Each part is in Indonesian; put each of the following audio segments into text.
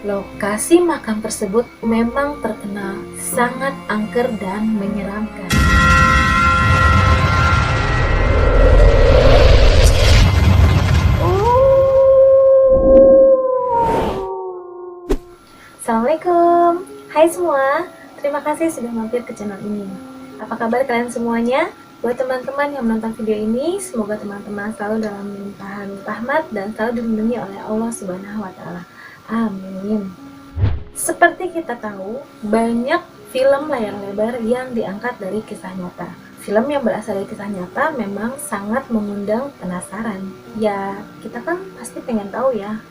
Lokasi makam tersebut memang terkenal sangat angker dan menyeramkan. Assalamualaikum, hai semua. Terima kasih sudah mampir ke channel ini. Apa kabar kalian semuanya? Buat teman-teman yang menonton video ini, semoga teman-teman selalu dalam limpahan rahmat dan selalu dilindungi oleh Allah Subhanahu wa Ta'ala. Amin. Seperti kita tahu, banyak film layar lebar yang diangkat dari kisah nyata. Film yang berasal dari kisah nyata memang sangat mengundang penasaran. Ya, kita kan pasti pengen tahu ya,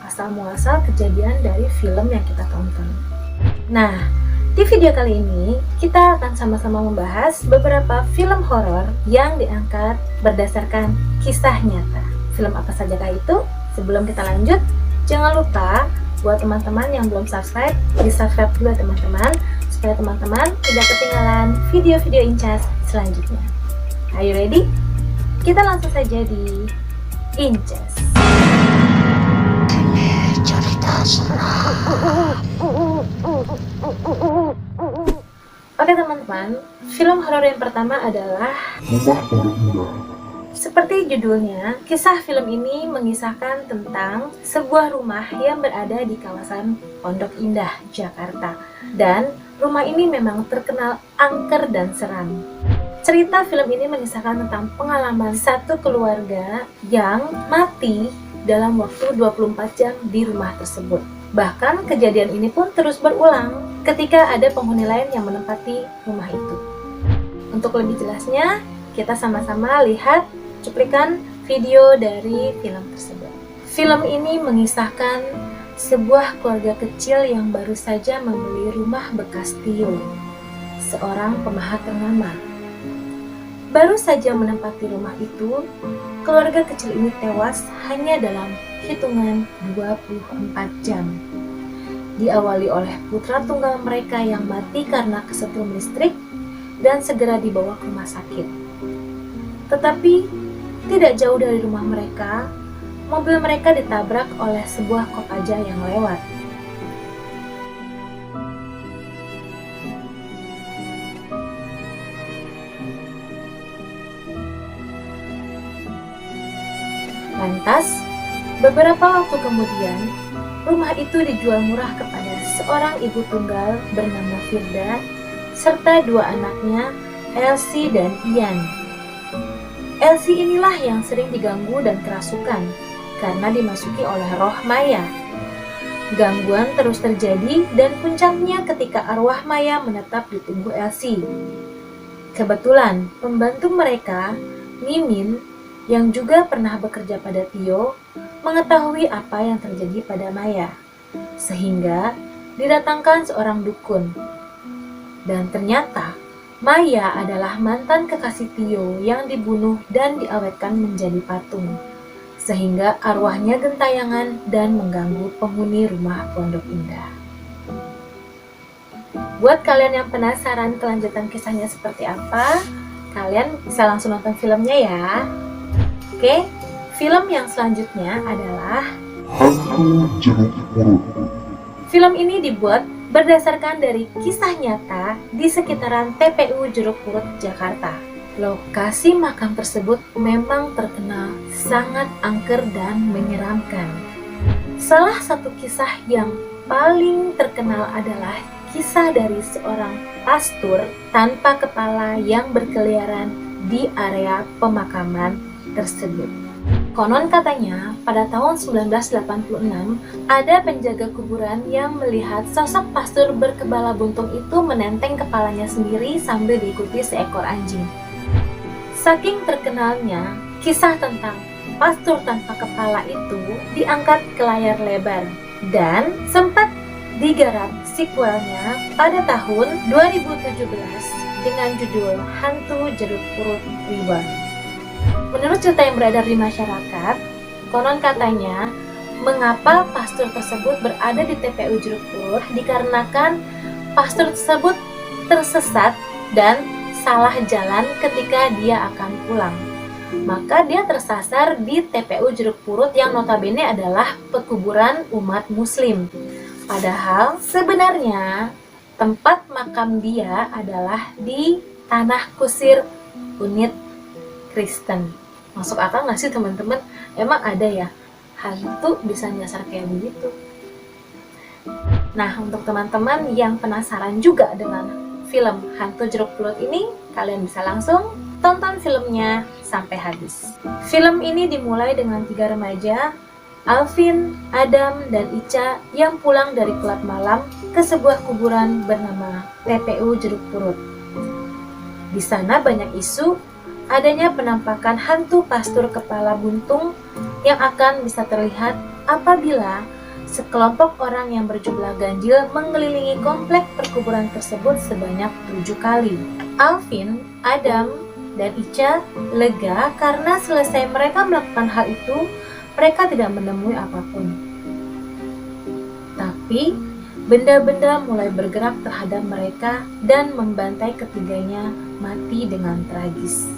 asal muasal kejadian dari film yang kita tonton. Nah, di video kali ini kita akan sama-sama membahas beberapa film horor yang diangkat berdasarkan kisah nyata. Film apa sajakah itu? Sebelum kita lanjut, jangan lupa buat teman-teman yang belum subscribe, di-subscribe dulu teman-teman, supaya teman-teman tidak ketinggalan video-video Incas selanjutnya. Are you ready? Kita langsung saja di Incas. Oke teman-teman, film horor yang pertama adalah Rumah Pondok Indah. Seperti judulnya, kisah film ini mengisahkan tentang sebuah rumah yang berada di kawasan Pondok Indah, Jakarta. Dan rumah ini memang terkenal angker dan seram. Cerita film ini mengisahkan tentang pengalaman satu keluarga yang mati dalam waktu 24 jam di rumah tersebut. Bahkan kejadian ini pun terus berulang ketika ada penghuni lain yang menempati rumah itu. Untuk lebih jelasnya, kita sama-sama lihat cuplikan video dari film tersebut. Film ini mengisahkan sebuah keluarga kecil yang baru saja membeli rumah bekas Tio, seorang pemahat ternama. Baru saja menempati rumah itu, keluarga kecil ini tewas hanya dalam hitungan 24 jam. Diawali oleh putra tunggal mereka yang mati karena kesetrum listrik dan segera dibawa ke rumah sakit. Tetapi tidak jauh dari rumah mereka, mobil mereka ditabrak oleh sebuah kopaja yang lewat. Lantas, beberapa waktu kemudian, rumah itu dijual murah kepada seorang ibu tunggal bernama Firda, serta dua anaknya, Elsie dan Ian. Elsie inilah yang sering diganggu dan kerasukan, karena dimasuki oleh roh Maya. Gangguan terus terjadi dan puncaknya ketika arwah Maya menetap di tubuh Elsie. Kebetulan, pembantu mereka, Mimin, yang juga pernah bekerja pada Tio, mengetahui apa yang terjadi pada Maya, sehingga didatangkan seorang dukun. Dan ternyata, Maya adalah mantan kekasih Tio yang dibunuh dan diawetkan menjadi patung, sehingga arwahnya gentayangan dan mengganggu penghuni rumah Pondok Indah. Buat kalian yang penasaran kelanjutan kisahnya seperti apa, kalian bisa langsung nonton filmnya ya. Oke, film yang selanjutnya adalah Hantu Jeruk Purut. Film ini dibuat berdasarkan dari kisah nyata di sekitaran TPU Jeruk Purut, Jakarta. Lokasi makam tersebut memang terkenal sangat angker dan menyeramkan. Salah satu kisah yang paling terkenal adalah kisah dari seorang pastur tanpa kepala yang berkeliaran di area pemakaman tersebut. Konon katanya, pada tahun 1986, ada penjaga kuburan yang melihat sosok pastur berkepala buntung itu menenteng kepalanya sendiri sambil diikuti seekor anjing. Saking terkenalnya, kisah tentang pastur tanpa kepala itu diangkat ke layar lebar dan sempat digarap sequelnya pada tahun 2017 dengan judul Hantu Jeruk Purut Reborn. Menurut cerita yang beredar di masyarakat, konon katanya mengapa pastur tersebut berada di TPU Jeruk Purut dikarenakan pastur tersebut tersesat dan salah jalan ketika dia akan pulang. Maka dia tersasar di TPU Jeruk Purut yang notabene adalah pekuburan umat muslim. Padahal sebenarnya tempat makam dia adalah di Tanah Kusir, unit Kristen. Masuk akal nggak sih teman-teman? Emang ada ya hantu bisa nyasar kayak begitu? Nah, untuk teman-teman yang penasaran juga dengan film Hantu Jeruk Purut ini, kalian bisa langsung tonton filmnya sampai habis. Film ini dimulai dengan 3 remaja, Alvin, Adam, dan Ica yang pulang dari klub malam ke sebuah kuburan bernama TPU Jeruk Purut. Di sana banyak isu adanya penampakan hantu pastur kepala buntung yang akan bisa terlihat apabila sekelompok orang yang berjublah ganjil mengelilingi komplek perkuburan tersebut sebanyak 7 kali. Alvin, Adam, dan Ica lega karena selesai mereka melakukan hal itu, mereka tidak menemui apapun. Tapi, benda-benda mulai bergerak terhadap mereka dan membantai ketiganya mati dengan tragis.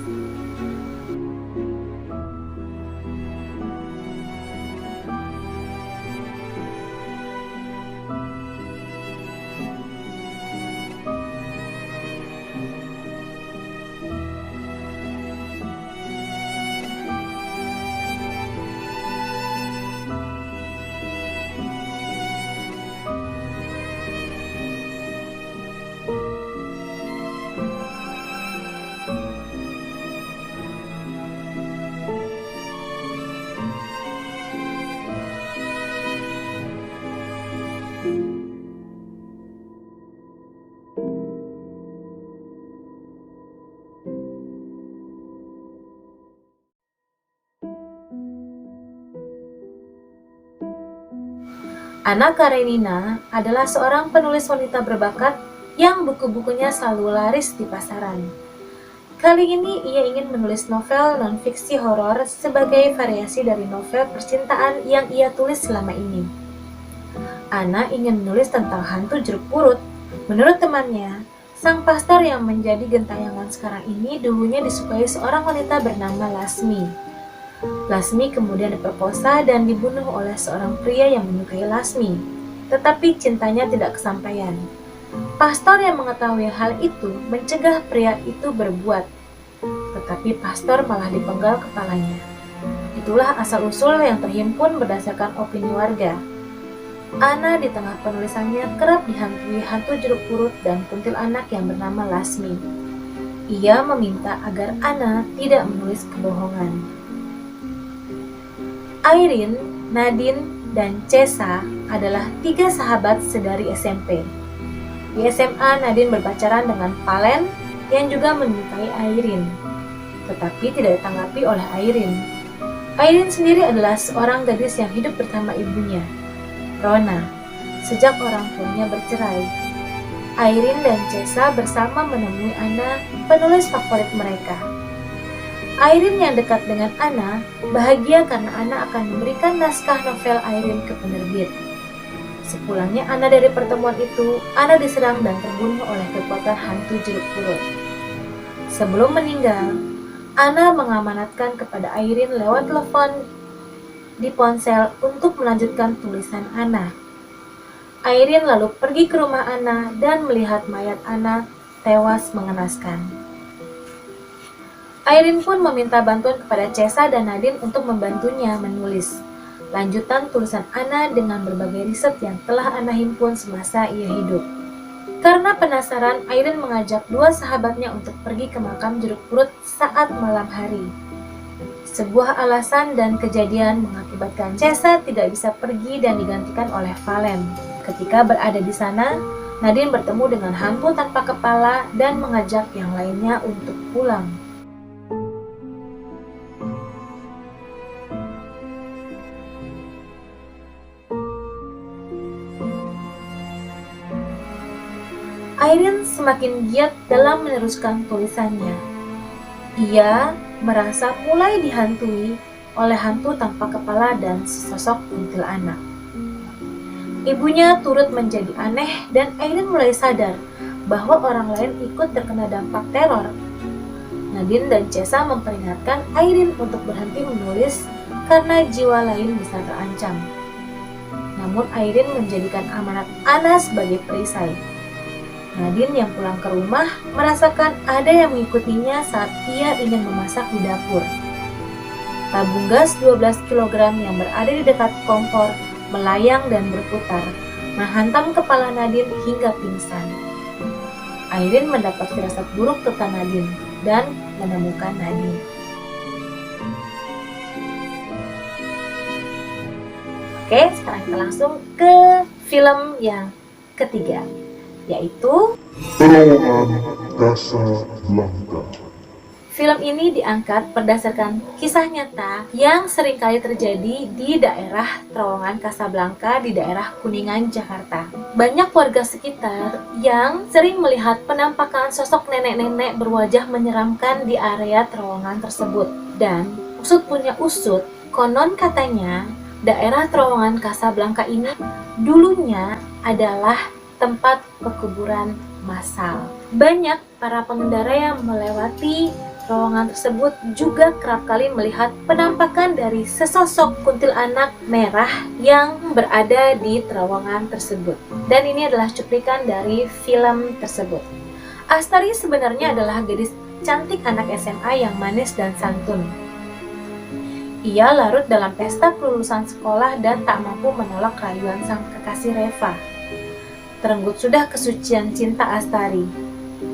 Anna Karenina adalah seorang penulis wanita berbakat yang buku-bukunya selalu laris di pasaran. Kali ini ia ingin menulis novel non-fiksi horor sebagai variasi dari novel percintaan yang ia tulis selama ini. Anna ingin menulis tentang hantu jeruk purut. Menurut temannya, sang pastor yang menjadi gentayangan sekarang ini dulunya disukai seorang wanita bernama Lasmi. Lasmi kemudian diperkosa dan dibunuh oleh seorang pria yang menyukai Lasmi, tetapi cintanya tidak kesampaian. Pastor yang mengetahui hal itu mencegah pria itu berbuat, tetapi pastor malah dipenggal kepalanya. Itulah asal-usul yang terhimpun berdasarkan opini warga. Anna di tengah penulisannya kerap dihantui hantu jeruk purut dan kuntilanak yang bernama Lasmi. Ia meminta agar Anna tidak menulis kebohongan. Irene, Nadine, dan Cesa adalah 3 sahabat sedari SMP. Di SMA, Nadine berpacaran dengan Valen yang juga menyukai Irene, tetapi tidak ditanggapi oleh Irene. Irene sendiri adalah seorang gadis yang hidup bersama ibunya, Rona, sejak orang tuanya bercerai. Irene dan Cesa bersama menemui Anna, penulis favorit mereka. Irene yang dekat dengan Anna bahagia karena Anna akan memberikan naskah novel Irene ke penerbit. Sepulangnya Anna dari pertemuan itu, Anna diserang dan terbunuh oleh kekuatan hantu jeruk purut. Sebelum meninggal, Anna mengamanatkan kepada Irene lewat telepon di ponsel untuk melanjutkan tulisan Anna. Irene lalu pergi ke rumah Anna dan melihat mayat Anna tewas mengenaskan. Irene pun meminta bantuan kepada Cesa dan Nadine untuk membantunya menulis lanjutan tulisan Anna dengan berbagai riset yang telah Anna himpun semasa ia hidup. Karena penasaran, Irene mengajak 2 sahabatnya untuk pergi ke makam jeruk purut saat malam hari. Sebuah alasan dan kejadian mengakibatkan Cesa tidak bisa pergi dan digantikan oleh Valen. Ketika berada di sana, Nadine bertemu dengan hantu tanpa kepala dan mengajak yang lainnya untuk pulang. Irene semakin giat dalam meneruskan tulisannya. Ia merasa mulai dihantui oleh hantu tanpa kepala dan sesosok kuntilanak. Ibunya turut menjadi aneh dan Irene mulai sadar bahwa orang lain ikut terkena dampak teror. Nadine dan Cesa memperingatkan Irene untuk berhenti menulis karena jiwa lain bisa terancam. namun Airin menjadikan amanat Ana sebagai perisai. Nadine yang pulang ke rumah merasakan ada yang mengikutinya saat ia ingin memasak di dapur. Tabung gas 12 kg yang berada di dekat kompor melayang dan berputar, menghantam kepala Nadine hingga pingsan. Airin mendapat firasat buruk tentang Nadine dan menemukan Nadine. Oke, sekarang kita langsung ke film yang ketiga, yaitu Terowongan Casablanca. film ini diangkat berdasarkan kisah nyata yang seringkali terjadi di daerah Terowongan Casablanca di daerah Kuningan, Jakarta. Banyak warga sekitar yang sering melihat penampakan sosok nenek-nenek berwajah menyeramkan di area terowongan tersebut. Dan usut punya usut, konon katanya daerah Terowongan Casablanca ini dulunya adalah tempat pekuburan massal. Banyak para pengendara yang melewati terowongan tersebut juga kerap kali melihat penampakan dari sesosok kuntilanak merah yang berada di terowongan tersebut. Dan ini adalah cuplikan dari film tersebut. Astari sebenarnya adalah gadis cantik anak SMA yang manis dan santun. Ia larut dalam pesta kelulusan sekolah dan tak mampu menolak rayuan sang kekasih Reva. Terenggut sudah kesucian cinta Astari.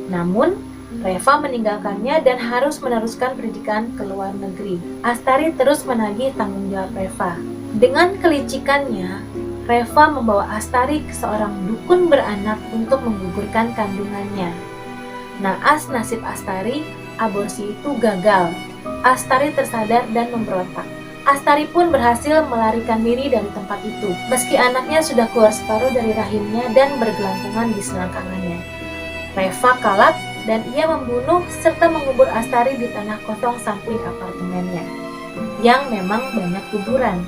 Namun, Reva meninggalkannya dan harus meneruskan pendidikan ke luar negeri. Astari terus menagih tanggung jawab Reva. Dengan kelicikannya, Reva membawa Astari ke seorang dukun beranak untuk menggugurkan kandungannya. Naas nasib Astari, aborsi itu gagal. Astari tersadar dan memberontak. Astari pun berhasil melarikan diri dari tempat itu, meski anaknya sudah keluar separuh dari rahimnya dan bergelantungan di selangkangannya. Reva kalap dan ia membunuh serta mengubur Astari di tanah kosong samping apartemennya, yang memang banyak kuburan.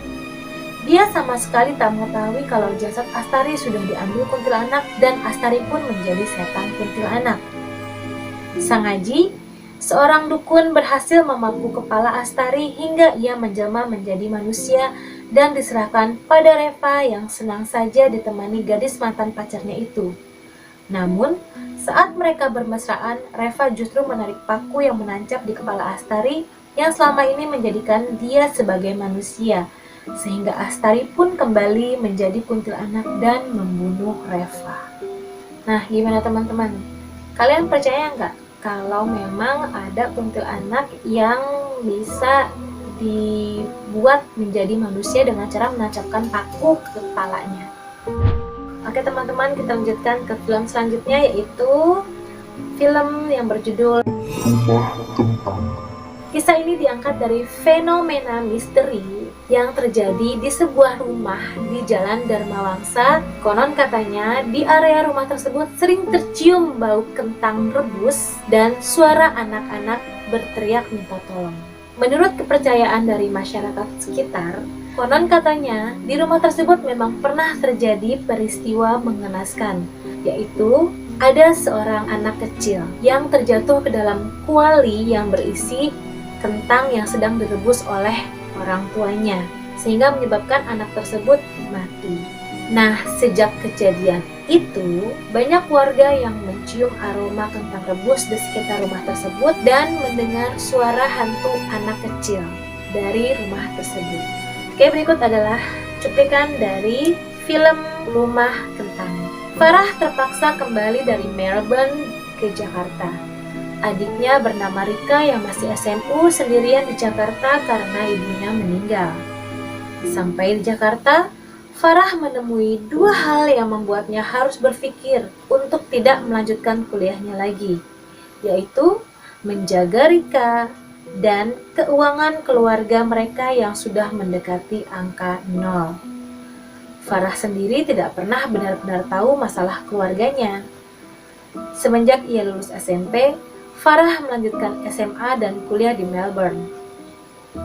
Dia sama sekali tak mengetahui kalau jasad Astari sudah diambil kuntilanak dan Astari pun menjadi setan kuntilanak. Sang Haji, seorang dukun, berhasil memaku kepala Astari hingga ia menjelma menjadi manusia dan diserahkan pada Reva yang senang saja ditemani gadis mantan pacarnya itu. Namun, saat mereka bermesraan, Reva justru menarik paku yang menancap di kepala Astari yang selama ini menjadikan dia sebagai manusia, sehingga Astari pun kembali menjadi kuntilanak dan membunuh Reva. Nah, gimana teman-teman? Kalian percaya nggak kalau memang ada kuntilanak yang bisa dibuat menjadi manusia dengan cara menancapkan paku ke kepalanya? Oke teman-teman, kita lanjutkan ke film selanjutnya, yaitu film yang berjudul Rumah Kentang. Kisah ini diangkat dari fenomena misteri yang terjadi di sebuah rumah di Jalan Dharma Wangsa. Konon katanya di area rumah tersebut sering tercium bau kentang rebus dan suara anak-anak berteriak minta tolong. Menurut kepercayaan dari masyarakat sekitar, konon katanya di rumah tersebut memang pernah terjadi peristiwa mengenaskan, yaitu ada seorang anak kecil yang terjatuh ke dalam kuali yang berisi kentang yang sedang direbus oleh orang tuanya, sehingga menyebabkan anak tersebut mati. Nah, sejak kejadian itu, banyak warga yang mencium aroma kentang rebus di sekitar rumah tersebut dan mendengar suara hantu anak kecil dari rumah tersebut. Oke, berikut adalah cuplikan dari film Rumah Kentang. Farah terpaksa kembali dari Melbourne ke Jakarta. Adiknya bernama Rika yang masih SMU sendirian di Jakarta karena ibunya meninggal. Sampai di Jakarta, Farah menemui dua hal yang membuatnya harus berpikir untuk tidak melanjutkan kuliahnya lagi, yaitu menjaga Rika dan keuangan keluarga mereka yang sudah mendekati angka 0. Farah sendiri tidak pernah benar-benar tahu masalah keluarganya. Semenjak ia lulus SMP, Farah melanjutkan SMA dan kuliah di Melbourne.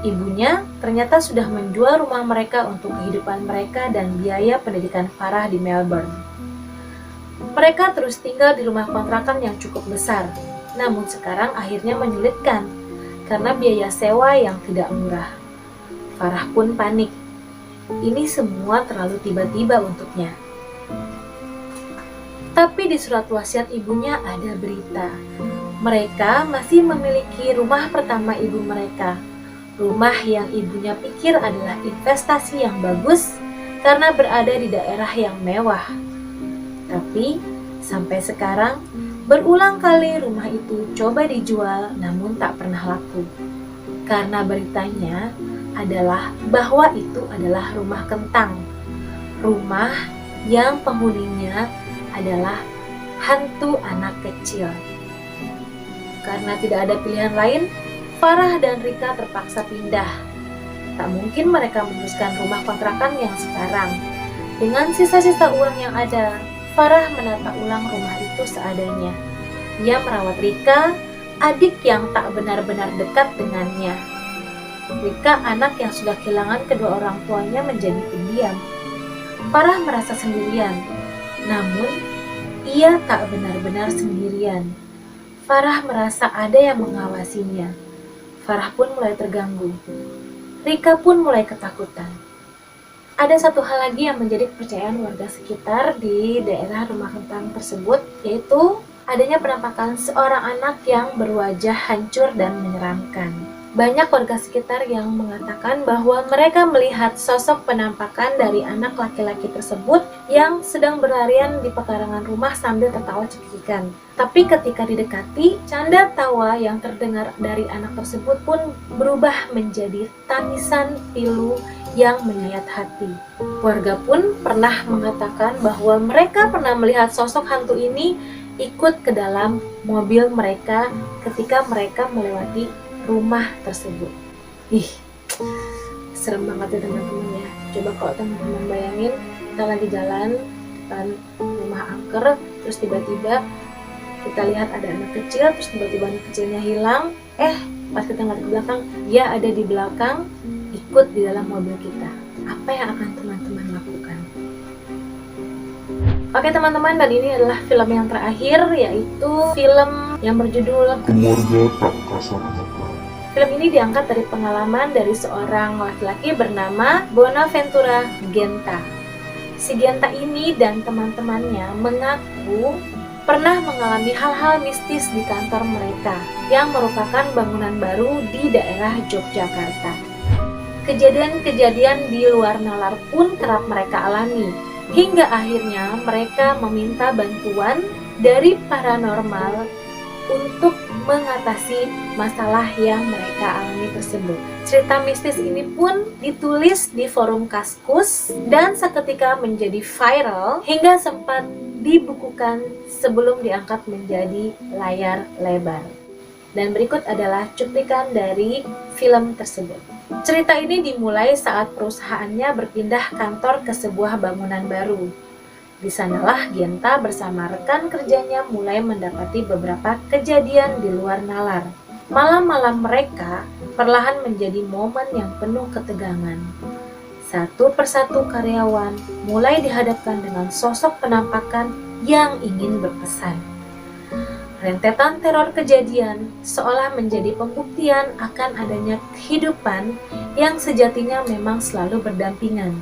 Ibunya ternyata sudah menjual rumah mereka untuk kehidupan mereka dan biaya pendidikan Farah di Melbourne. Mereka terus tinggal di rumah kontrakan yang cukup besar, namun sekarang akhirnya menyulitkan karena biaya sewa yang tidak murah. Farah pun panik. Ini semua terlalu tiba-tiba untuknya. Tapi di surat wasiat ibunya ada berita. Mereka masih memiliki rumah pertama ibu mereka. Rumah yang ibunya pikir adalah investasi yang bagus karena berada di daerah yang mewah. Tapi sampai sekarang berulang kali rumah itu coba dijual namun tak pernah laku. Karena beritanya adalah bahwa itu adalah rumah kentang. Rumah yang penghuninya adalah hantu anak kecil. Karena tidak ada pilihan lain, Farah dan Rika terpaksa pindah. Tak mungkin mereka meneruskan rumah kontrakan yang sekarang. Dengan sisa-sisa uang yang ada, Farah menata ulang rumah itu seadanya. Ia merawat Rika, adik yang tak benar-benar dekat dengannya. Rika, anak yang sudah kehilangan kedua orang tuanya, menjadi pendiam. Farah merasa sendirian, namun ia tak benar-benar sendirian. Farah merasa ada yang mengawasinya. Farah pun mulai terganggu. Rika pun mulai ketakutan. Ada satu hal lagi yang menjadi kepercayaan warga sekitar di daerah rumah kentang tersebut, yaitu adanya penampakan seorang anak yang berwajah hancur dan menyeramkan. Banyak warga sekitar yang mengatakan bahwa mereka melihat sosok penampakan dari anak laki-laki tersebut yang sedang berlarian di pekarangan rumah sambil tertawa cekikikan. Tapi ketika didekati, canda tawa yang terdengar dari anak tersebut pun berubah menjadi tangisan pilu yang menyayat hati. Warga pun pernah mengatakan bahwa mereka pernah melihat sosok hantu ini ikut ke dalam mobil mereka ketika mereka melewati rumah tersebut. Ih, serem banget ya teman-teman ya. Coba kalau teman-teman bayangin, kita lagi jalan depan rumah angker, terus tiba-tiba kita lihat ada anak kecil, terus tiba-tiba anak kecilnya hilang. Pas kita ngeliat ke belakang, dia ada di belakang, ikut di dalam mobil kita. Apa yang akan teman-teman lakukan? Oke teman-teman, dan ini adalah film yang terakhir, yaitu film yang berjudul Keluarga Tak Kasat Mata. Film ini diangkat dari pengalaman dari seorang laki-laki bernama Bonaventura Genta. Si Genta ini dan teman-temannya mengaku pernah mengalami hal-hal mistis di kantor mereka yang merupakan bangunan baru di daerah Yogyakarta. Kejadian-kejadian di luar nalar pun kerap mereka alami, hingga akhirnya mereka meminta bantuan dari paranormal untuk mengatasi masalah yang mereka alami tersebut. Cerita mistis ini pun ditulis di forum Kaskus dan seketika menjadi viral hingga sempat dibukukan sebelum diangkat menjadi layar lebar. Dan berikut adalah cuplikan dari film tersebut. Cerita ini dimulai saat perusahaannya berpindah kantor ke sebuah bangunan baru. Di sanalah Genta bersama rekan kerjanya mulai mendapati beberapa kejadian di luar nalar. Malam-malam mereka perlahan menjadi momen yang penuh ketegangan. Satu persatu karyawan mulai dihadapkan dengan sosok penampakan yang ingin berpesan. Rentetan teror kejadian seolah menjadi pembuktian akan adanya kehidupan yang sejatinya memang selalu berdampingan.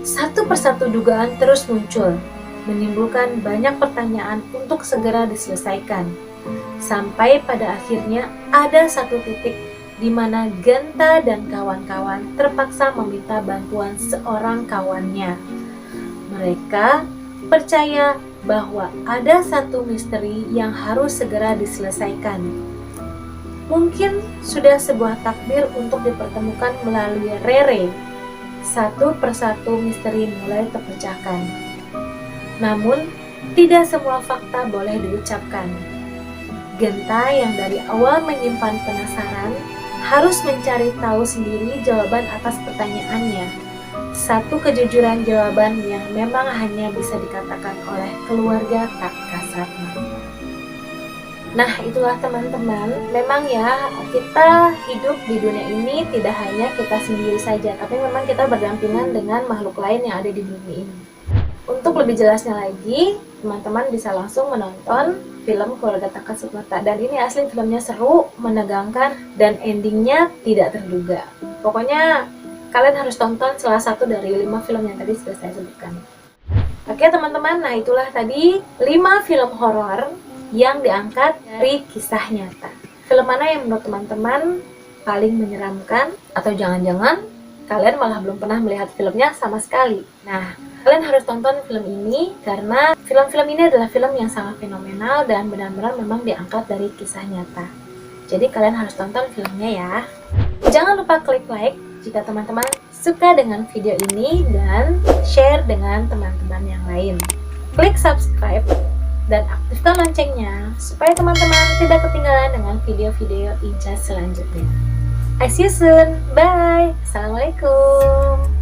Satu persatu dugaan terus muncul, menimbulkan banyak pertanyaan untuk segera diselesaikan. Sampai pada akhirnya ada satu titik di mana Genta dan kawan-kawan terpaksa meminta bantuan seorang kawannya. Mereka percaya bahwa ada satu misteri yang harus segera diselesaikan. Mungkin sudah sebuah takdir untuk dipertemukan melalui Rere. Satu persatu misteri mulai terpecahkan. Namun, tidak semua fakta boleh diucapkan. Genta yang dari awal menyimpan penasaran harus mencari tahu sendiri jawaban atas pertanyaannya. Satu kejujuran jawaban yang memang hanya bisa dikatakan oleh keluarga tak kasat mata. Nah, itulah teman-teman, memang ya kita hidup di dunia ini tidak hanya kita sendiri saja, tapi memang kita berdampingan dengan makhluk lain yang ada di bumi ini. Untuk lebih jelasnya lagi, teman-teman bisa langsung menonton film Keluarga Tak Kasat Mata. Dan ini asli filmnya seru, menegangkan, dan endingnya tidak terduga. Pokoknya kalian harus tonton salah satu dari 5 film yang tadi sudah saya sebutkan. Oke teman-teman, nah itulah tadi 5 film horor yang diangkat dari kisah nyata. Film mana yang menurut teman-teman paling menyeramkan? Atau jangan-jangan kalian malah belum pernah melihat filmnya sama sekali? Nah, kalian harus tonton film ini karena film-film ini adalah film yang sangat fenomenal dan benar-benar memang diangkat dari kisah nyata. Jadi kalian harus tonton filmnya ya. Jangan lupa klik like jika teman-teman suka dengan video ini dan share dengan teman-teman yang lain. Klik subscribe dan aktifkan loncengnya supaya teman-teman tidak ketinggalan dengan video-video Inca selanjutnya. I see you soon. Bye. Assalamualaikum.